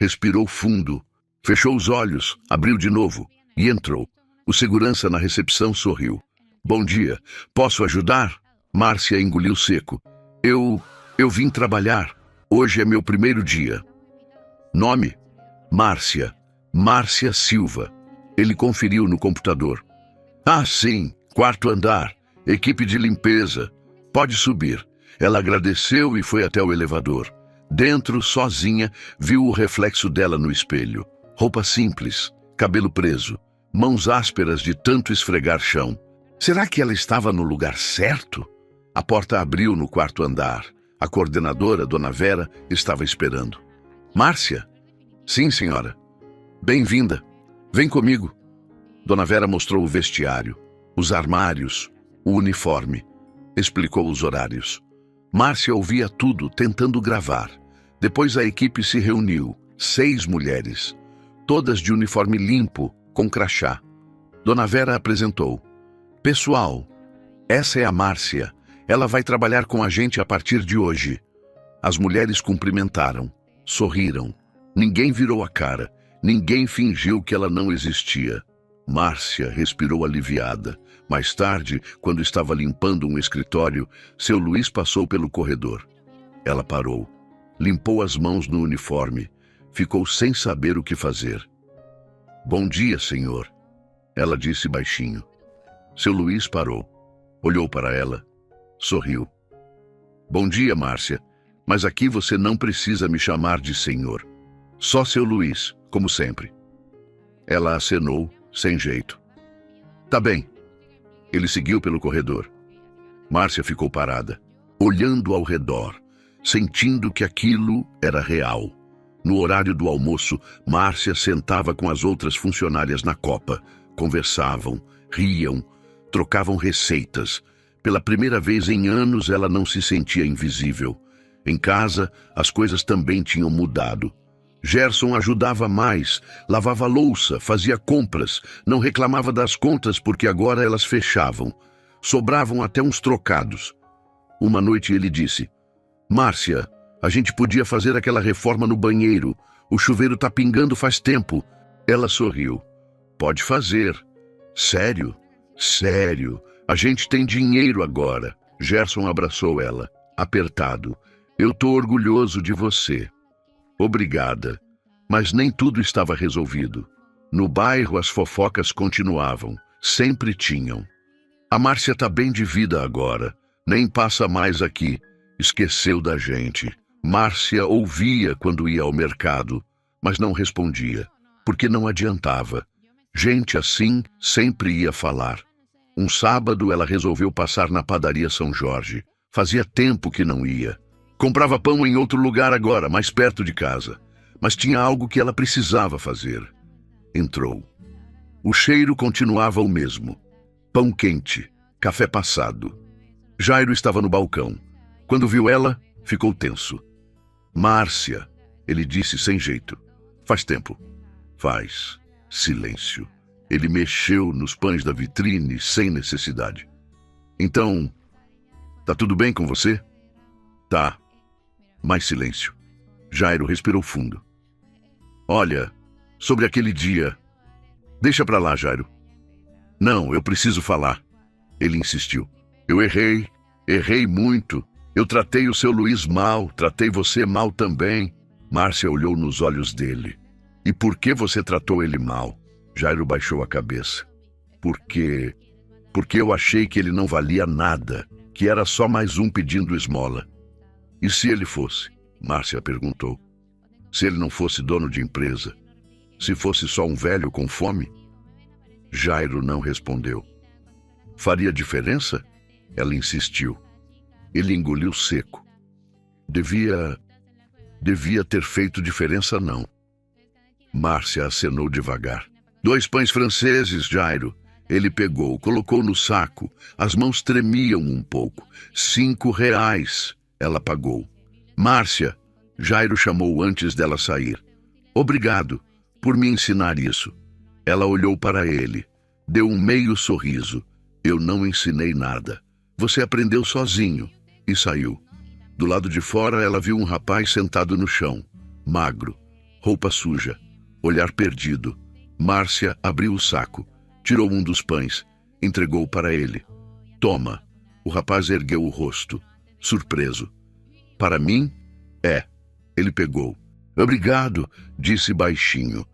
[SPEAKER 1] Respirou fundo. Fechou os olhos, abriu de novo e entrou. O segurança na recepção sorriu. Bom dia, posso ajudar? Márcia engoliu seco. Eu vim trabalhar. Hoje é meu primeiro dia. Nome? Márcia. Márcia Silva. Ele conferiu no computador. Ah, sim, 4º andar. Equipe de limpeza. Pode subir. Ela agradeceu e foi até o elevador. Dentro, sozinha, viu o reflexo dela no espelho. Roupa simples, cabelo preso, mãos ásperas de tanto esfregar chão. Será que ela estava no lugar certo? A porta abriu no 4º andar. A coordenadora, Dona Vera, estava esperando. Márcia? Sim, senhora. Bem-vinda. Vem comigo. Dona Vera mostrou o vestiário, os armários, o uniforme. Explicou os horários. Márcia ouvia tudo, tentando gravar. Depois a equipe se reuniu. 6 mulheres. Todas de uniforme limpo, com crachá. Dona Vera apresentou. Pessoal, essa é a Márcia. Ela vai trabalhar com a gente a partir de hoje. As mulheres cumprimentaram, sorriram. Ninguém virou a cara. Ninguém fingiu que ela não existia. Márcia respirou aliviada. Mais tarde, quando estava limpando um escritório, seu Luiz passou pelo corredor. Ela parou. Limpou as mãos no uniforme. Ficou sem saber o que fazer. Bom dia, senhor. Ela disse baixinho. Seu Luiz parou. Olhou para ela. Sorriu. Bom dia, Márcia. Mas aqui você não precisa me chamar de senhor. Só seu Luiz, como sempre. Ela acenou, sem jeito. Tá bem. Ele seguiu pelo corredor. Márcia ficou parada, olhando ao redor, sentindo que aquilo era real. No horário do almoço, Márcia sentava com as outras funcionárias na copa. Conversavam, riam, trocavam receitas. Pela primeira vez em anos, ela não se sentia invisível. Em casa, as coisas também tinham mudado. Gerson ajudava mais, lavava a louça, fazia compras, não reclamava das contas porque agora elas fechavam. Sobravam até uns trocados. Uma noite ele disse: Márcia, a gente podia fazer aquela reforma no banheiro. O chuveiro tá pingando faz tempo. Ela sorriu. Pode fazer. Sério? Sério. A gente tem dinheiro agora. Gerson abraçou ela, apertado. Eu tô orgulhoso de você. Obrigada. Mas nem tudo estava resolvido. No bairro as fofocas continuavam. Sempre tinham. A Márcia tá bem de vida agora. Nem passa mais aqui. Esqueceu da gente. Márcia ouvia quando ia ao mercado, mas não respondia, porque não adiantava. Gente assim sempre ia falar. Um sábado ela resolveu passar na padaria São Jorge. Fazia tempo que não ia. Comprava pão em outro lugar agora, mais perto de casa. Mas tinha algo que ela precisava fazer. Entrou. O cheiro continuava o mesmo. Pão quente, café passado. Jairo estava no balcão. Quando viu ela, ficou tenso. Márcia, ele disse sem jeito. Faz tempo. Faz. Silêncio. Ele mexeu nos pães da vitrine sem necessidade. Então, tá tudo bem com você? Tá. Mais silêncio. Jairo respirou fundo. Olha, sobre aquele dia... Deixa pra lá, Jairo. Não, eu preciso falar. Ele insistiu. Eu errei muito. Eu tratei o seu Luiz mal, tratei você mal também. Márcia olhou nos olhos dele. E por que você tratou ele mal? Jairo baixou a cabeça. Porque eu achei que ele não valia nada, que era só mais um pedindo esmola. E se ele fosse? Márcia perguntou. Se ele não fosse dono de empresa? Se fosse só um velho com fome? Jairo não respondeu. Faria diferença? Ela insistiu. Ele engoliu seco. Devia ter feito diferença, não. Márcia acenou devagar. 2 pães franceses, Jairo. Ele pegou, colocou no saco. As mãos tremiam um pouco. 5 reais. Ela pagou. Márcia, Jairo chamou antes dela sair. Obrigado por me ensinar isso. Ela olhou para ele. Deu um meio sorriso. Eu não ensinei nada. Você aprendeu sozinho. E saiu. Do lado de fora, ela viu um rapaz sentado no chão. Magro. Roupa suja. Olhar perdido. Márcia abriu o saco. Tirou um dos pães. Entregou para ele. Toma. O rapaz ergueu o rosto. Surpreso. Para mim? É. Ele pegou. Obrigado, disse baixinho.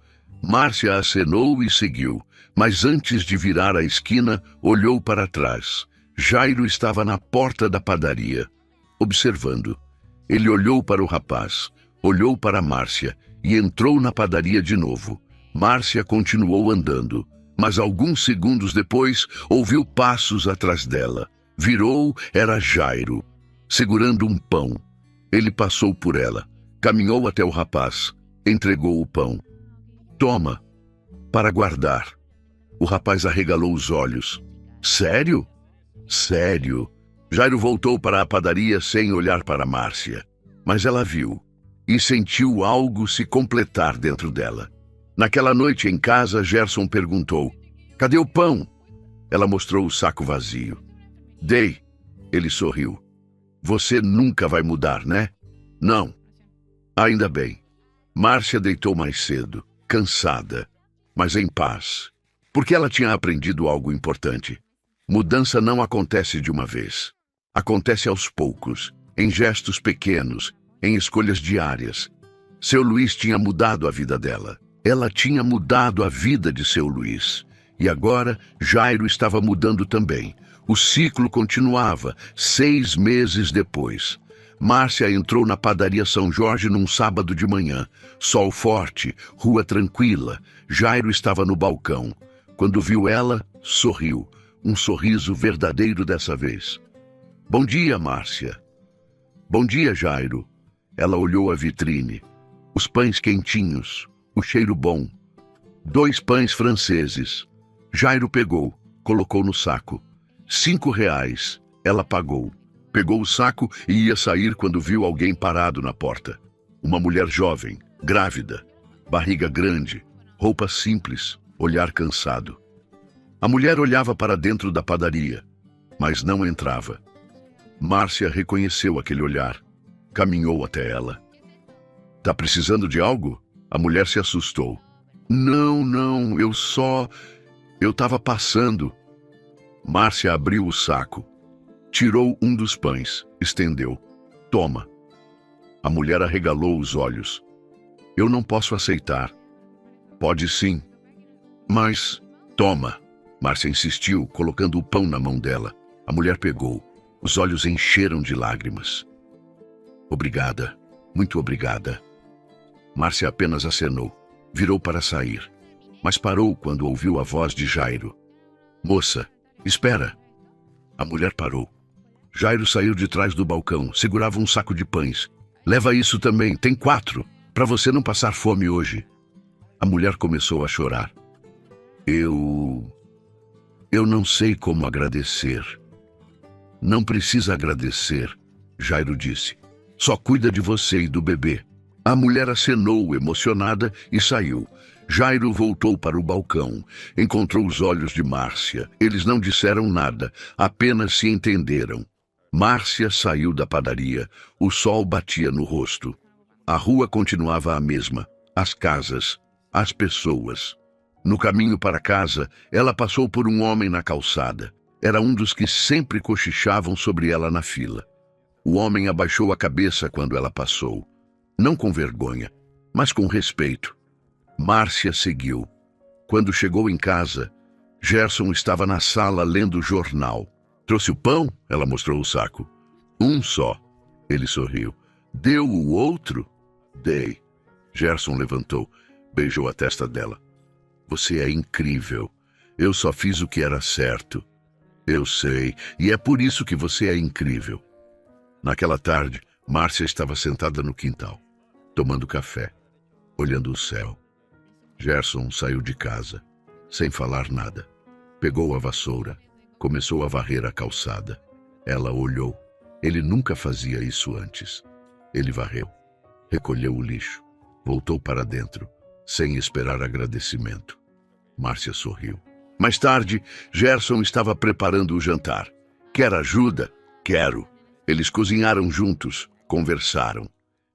[SPEAKER 1] Márcia acenou e seguiu. Mas antes de virar a esquina, olhou para trás. Jairo estava na porta da padaria, observando. Ele olhou para o rapaz, olhou para Márcia e entrou na padaria de novo. Márcia continuou andando, mas alguns segundos depois ouviu passos atrás dela. Virou, era Jairo, segurando um pão. Ele passou por ela, caminhou até o rapaz, entregou o pão. Toma, para guardar. O rapaz arregalou os olhos. Sério? Sério. Jairo voltou para a padaria sem olhar para Márcia. Mas ela viu e sentiu algo se completar dentro dela. Naquela noite em casa, Gerson perguntou: Cadê o pão? Ela mostrou o saco vazio. Dei. Ele sorriu. Você nunca vai mudar, né? Não. Ainda bem. Márcia deitou mais cedo, cansada, mas em paz. Porque ela tinha aprendido algo importante. Mudança não acontece de uma vez. Acontece aos poucos, em gestos pequenos, em escolhas diárias. Seu Luiz tinha mudado a vida dela. Ela tinha mudado a vida de seu Luiz. E agora, Jairo estava mudando também. O ciclo continuava, 6 meses depois. Márcia entrou na padaria São Jorge num sábado de manhã. Sol forte, rua tranquila. Jairo estava no balcão. Quando viu ela, sorriu. Um sorriso verdadeiro dessa vez. Bom dia, Márcia. Bom dia, Jairo. Ela olhou a vitrine. Os pães quentinhos, o cheiro bom. 2 pães franceses. Jairo pegou, colocou no saco. 5 reais. Ela pagou. Pegou o saco e ia sair quando viu alguém parado na porta. Uma mulher jovem, grávida, barriga grande, roupa simples, olhar cansado. A mulher olhava para dentro da padaria, mas não entrava. Márcia reconheceu aquele olhar. Caminhou até ela. Tá precisando de algo? A mulher se assustou. Não, eu tava passando. Márcia abriu o saco. Tirou um dos pães, estendeu. Toma. A mulher arregalou os olhos. Eu não posso aceitar. Pode sim. Mas, toma. Márcia insistiu, colocando o pão na mão dela. A mulher pegou. Os olhos encheram de lágrimas. Obrigada. Muito obrigada. Márcia apenas acenou. Virou para sair. Mas parou quando ouviu a voz de Jairo. Moça, espera. A mulher parou. Jairo saiu de trás do balcão, segurava um saco de pães. Leva isso também, tem 4, para você não passar fome hoje. A mulher começou a chorar. Eu não sei como agradecer. Não precisa agradecer, Jairo disse. Só cuida de você e do bebê. A mulher acenou, emocionada, e saiu. Jairo voltou para o balcão. Encontrou os olhos de Márcia. Eles não disseram nada, apenas se entenderam. Márcia saiu da padaria. O sol batia no rosto. A rua continuava a mesma. As casas, as pessoas. No caminho para casa, ela passou por um homem na calçada. Era um dos que sempre cochichavam sobre ela na fila. O homem abaixou a cabeça quando ela passou. Não com vergonha, mas com respeito. Márcia seguiu. Quando chegou em casa, Gerson estava na sala lendo o jornal. Trouxe o pão? Ela mostrou o saco. Um só. Ele sorriu. Deu o outro? Dei. Gerson levantou, beijou a testa dela. Você é incrível. Eu só fiz o que era certo. Eu sei, e é por isso que você é incrível. Naquela tarde, Márcia estava sentada no quintal, tomando café, olhando o céu. Gerson saiu de casa, sem falar nada. Pegou a vassoura, começou a varrer a calçada. Ela olhou. Ele nunca fazia isso antes. Ele varreu, recolheu o lixo, voltou para dentro, sem esperar agradecimento. Márcia sorriu. Mais tarde, Gerson estava preparando o jantar. Quer ajuda? Quero. Eles cozinharam juntos, conversaram,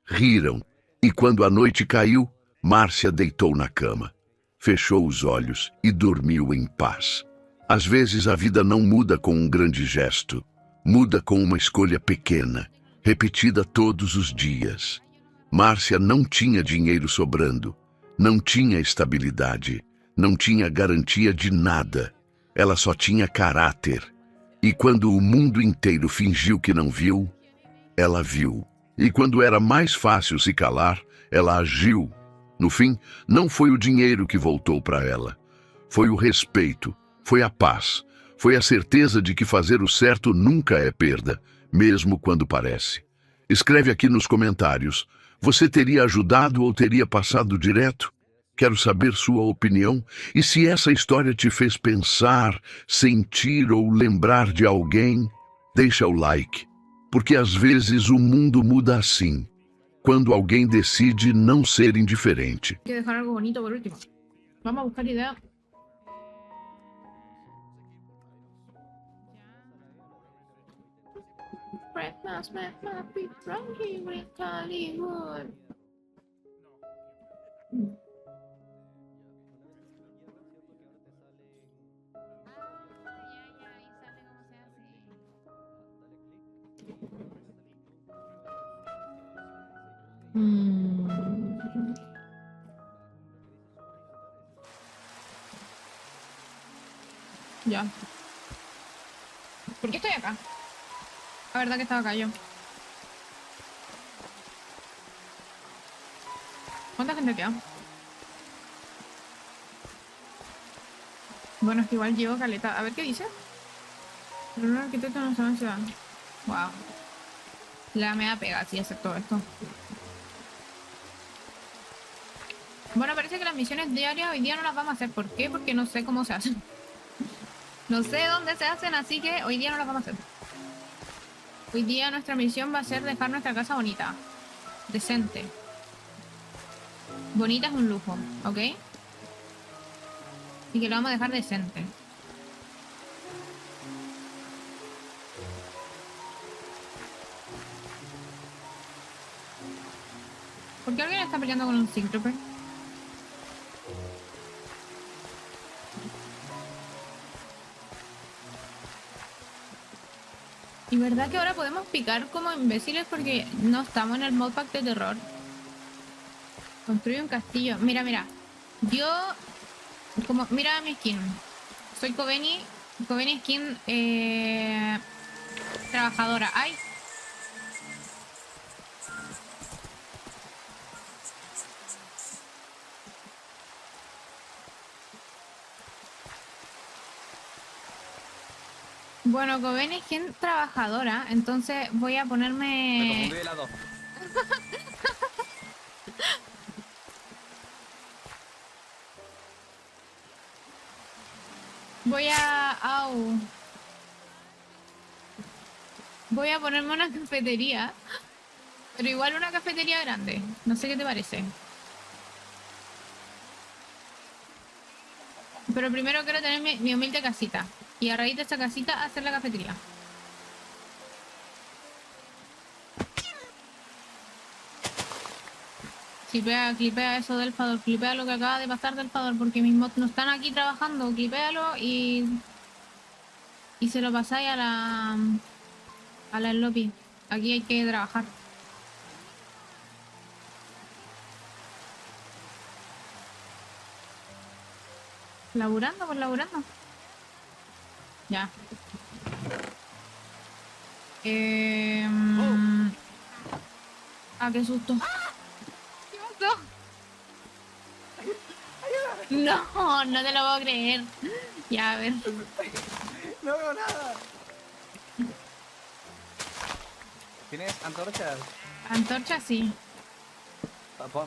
[SPEAKER 1] riram, e quando a noite caiu, Márcia deitou na cama, fechou os olhos e dormiu em paz. Às vezes a vida não muda com um grande gesto, muda com uma escolha pequena, repetida todos os dias. Márcia não tinha dinheiro sobrando, não tinha estabilidade, não tinha garantia de nada. Ela só tinha caráter. E quando o mundo inteiro fingiu que não viu, ela viu. E quando era mais fácil se calar, ela agiu. No fim, não foi o dinheiro que voltou para ela. Foi o respeito, foi a paz, foi a certeza de que fazer o certo nunca é perda, mesmo quando parece. Escreve aqui nos comentários. Você teria ajudado ou teria passado direto? Quero saber sua opinião e se essa história te fez pensar, sentir ou lembrar de alguém, deixa o like, porque às vezes o mundo muda assim, quando alguém decide não ser indiferente.
[SPEAKER 2] Hay que dejar algo bonito por último. Vamos a buscar ideas. Christmas, happy Frankie, Hollywood. Ya. ¿Por qué estoy acá? La verdad que estaba acá yo. ¿Cuánta gente queda? Bueno, es que igual llevo caleta. A ver qué dice. Pero un arquitecto no sabe en ciudad. Wow. La me da pega así hacer todo esto. Bueno, parece que las misiones diarias hoy día no las vamos a hacer. ¿Por qué? Porque no sé cómo se hacen. No sé dónde se hacen, así que hoy día no las vamos a hacer. Hoy día nuestra misión va a ser dejar nuestra casa bonita. Decente. Bonita es un lujo, ¿ok? Y que lo vamos a dejar decente. ¿Por qué alguien está peleando con un Sig Trooper? Y verdad que ahora podemos picar como imbéciles porque no estamos en el modpack de terror. Construye un castillo. Mira, mira. Yo, como, mira mi skin. Soy Kobeni. Kobeni skin trabajadora. Ay. Bueno, Kobeni skin trabajadora. Entonces voy a
[SPEAKER 3] Me
[SPEAKER 2] ponerme...
[SPEAKER 3] confundí de lado.
[SPEAKER 2] Voy a... Au. Voy a ponerme una cafetería. Pero igual una cafetería grande. No sé qué te parece. Pero primero quiero tener mi humilde casita. Y a raíz de esta casita hacer la cafetería. Clipea eso del Fador. Clipea lo que acaba de pasar del Fador. Porque mis mods no están aquí trabajando. Clipéalo y se lo pasáis a la Sloppy. Aquí hay que trabajar. Laburando, pues laburando. Ya. Ah, qué susto. ¿Qué pasó? No, no te lo puedo creer. Ya, a ver.
[SPEAKER 3] No veo nada. ¿Tienes antorchas?
[SPEAKER 2] Antorcha, sí.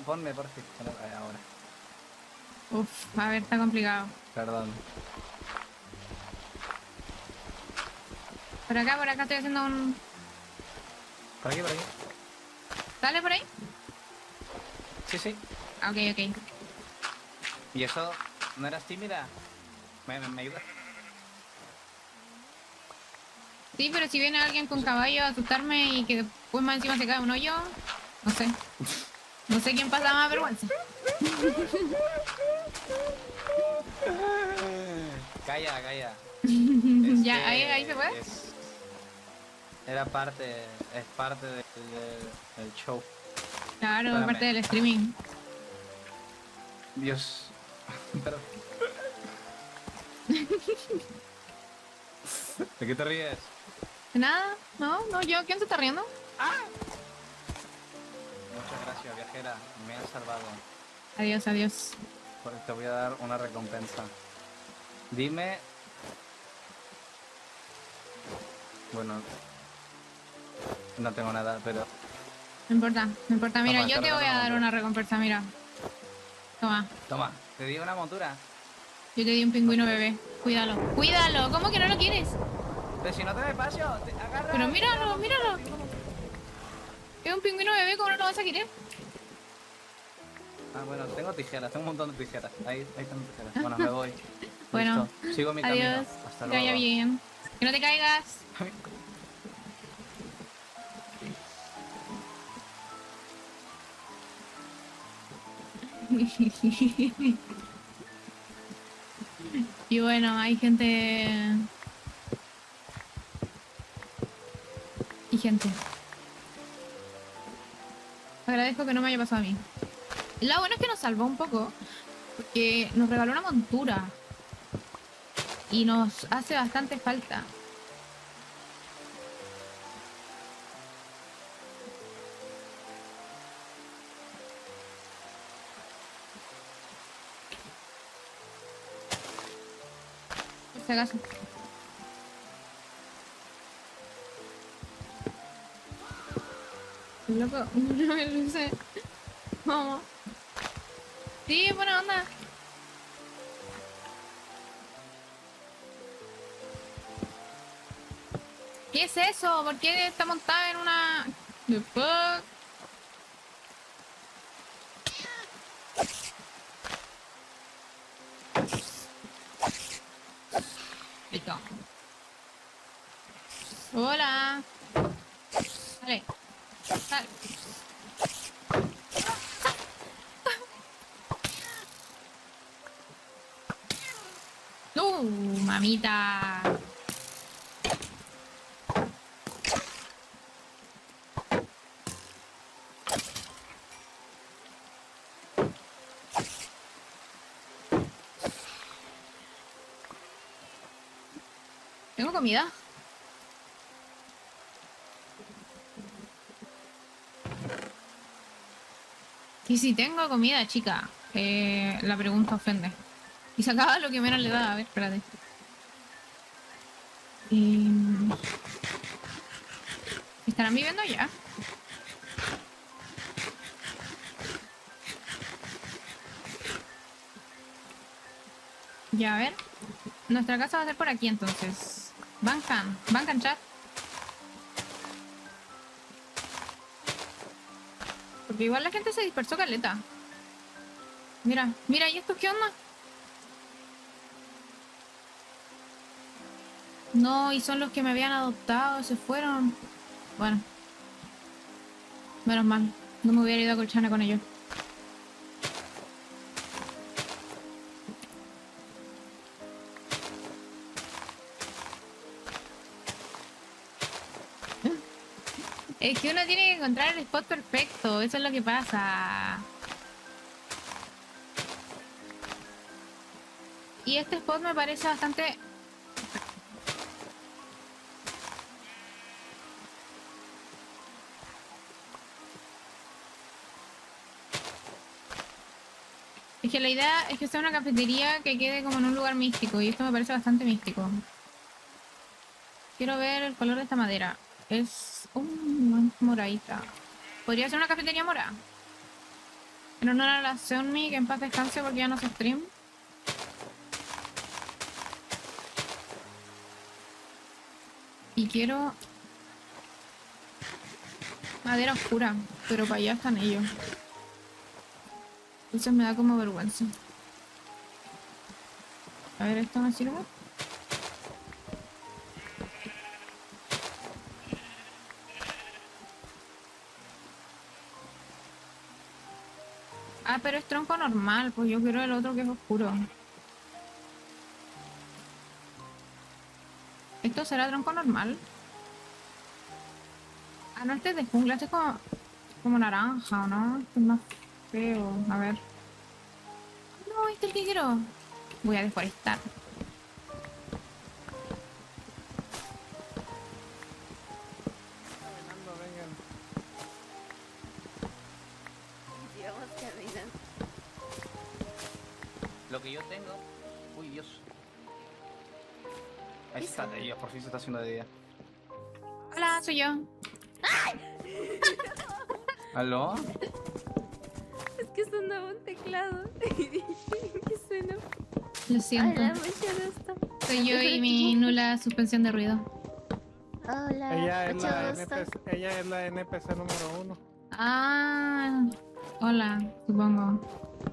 [SPEAKER 3] Ponme, por favor. Ahora.
[SPEAKER 2] Uf, a ver, está complicado.
[SPEAKER 3] Perdón.
[SPEAKER 2] Por acá estoy haciendo un...
[SPEAKER 3] Por aquí, por aquí.
[SPEAKER 2] ¿Sale por ahí?
[SPEAKER 3] Sí, sí.
[SPEAKER 2] Ok, ok.
[SPEAKER 3] ¿Y eso no eras tímida? ¿Me ayudas?
[SPEAKER 2] Sí, pero si viene alguien con caballo a asustarme y que después más encima se cae un hoyo, no sé. No sé quién pasa más vergüenza.
[SPEAKER 3] Calla, calla.
[SPEAKER 2] Ya,
[SPEAKER 3] que
[SPEAKER 2] ahí se fue.
[SPEAKER 3] Era parte, es parte del show.
[SPEAKER 2] Claro,
[SPEAKER 3] Espérame.
[SPEAKER 2] parte del streaming.
[SPEAKER 3] Dios. Pero... ¿De qué te ríes?
[SPEAKER 2] Nada, no, yo, ¿quién se está riendo?
[SPEAKER 3] Muchas gracias, viajera. Me has salvado.
[SPEAKER 2] Adiós, adiós.
[SPEAKER 3] Pues te voy a dar una recompensa. Dime... Bueno... No tengo nada, pero...
[SPEAKER 2] No importa, no importa. Mira,
[SPEAKER 3] Toma,
[SPEAKER 2] yo
[SPEAKER 3] te
[SPEAKER 2] te voy a
[SPEAKER 3] regalo
[SPEAKER 2] dar
[SPEAKER 3] una
[SPEAKER 2] una recompensa, mira. Toma,
[SPEAKER 3] Toma, te di una montura.
[SPEAKER 2] yo te di un pingüino bebé. Cuídalo, cuídalo. ¿Cómo que no lo quieres?
[SPEAKER 3] Pero si no te me paso, te agarra...
[SPEAKER 2] Pero míralo, míralo. Es un pingüino bebé, ¿cómo no lo vas a querer?
[SPEAKER 3] Ah, bueno, tengo tijeras, tengo un montón de tijeras. Ahí tengo tijeras. Bueno, me voy.
[SPEAKER 2] Bueno,
[SPEAKER 3] Listo. Sigo mi
[SPEAKER 2] adiós.
[SPEAKER 3] camino. Hasta
[SPEAKER 2] Que vaya
[SPEAKER 3] luego.
[SPEAKER 2] bien. Que no te caigas. Y bueno, hay gente... Y gente. Agradezco que no me haya pasado a mí. Lo bueno es que nos salvó un poco, porque nos regaló una montura. Y nos hace bastante falta. Por si acaso. Loco, no me luce. Vamos. Sí, buena onda. ¿Qué es eso? ¿Por qué está montada en una... The fuck? Hola. Dale. Dale. Mamita. ¿Tengo comida? Y si tengo comida, chica. La pregunta ofende. Y sacaba lo que menos le da. A ver, espérate. ¿Estarán viviendo ya? Ya, a ver. Nuestra casa va a ser por aquí, entonces. Bancan chat. Porque igual la gente se dispersó caleta. Mira, mira, ¿y estos qué onda? No, y son los que me habían adoptado, se fueron. Bueno. Menos mal. No me hubiera ido a Colchana con ellos. Es que uno tiene que encontrar el spot perfecto, eso es lo que pasa. Y este spot me parece bastante... Es que la idea es que sea una cafetería que quede como en un lugar místico, y esto me parece bastante místico. Quiero ver el color de esta madera. Es moradita. Podría ser una cafetería morada. En honor a la Seonmi, que en paz descanse porque ya no se stream. Y quiero madera oscura, pero para allá están ellos. Entonces me da como vergüenza. A ver, ¿esto me sirve? Ah, pero es tronco normal, pues yo quiero el otro que es oscuro. ¿Esto será tronco normal? Ah, no, este es de jungla, este es como naranja, ¿o no? Este es más feo, a ver. No, este es el que quiero. Voy a deforestar.
[SPEAKER 4] Caminando, vengan.
[SPEAKER 5] Sigamos caminando.
[SPEAKER 3] Lo que yo tengo... Uy, Dios. Ahí está de día, por fin se está haciendo de día.
[SPEAKER 2] Hola, soy yo.
[SPEAKER 3] ¿Aló?
[SPEAKER 5] Es que sonaba un teclado. Y dije, ¿qué suena?
[SPEAKER 2] Lo siento.
[SPEAKER 5] Hola, mucho gusto.
[SPEAKER 2] Soy yo y mi nula suspensión de ruido.
[SPEAKER 5] Hola,
[SPEAKER 4] Ella es,
[SPEAKER 5] mucho
[SPEAKER 4] la
[SPEAKER 5] gusto.
[SPEAKER 4] ella es la NPC número 1.
[SPEAKER 2] Ah, hola, supongo.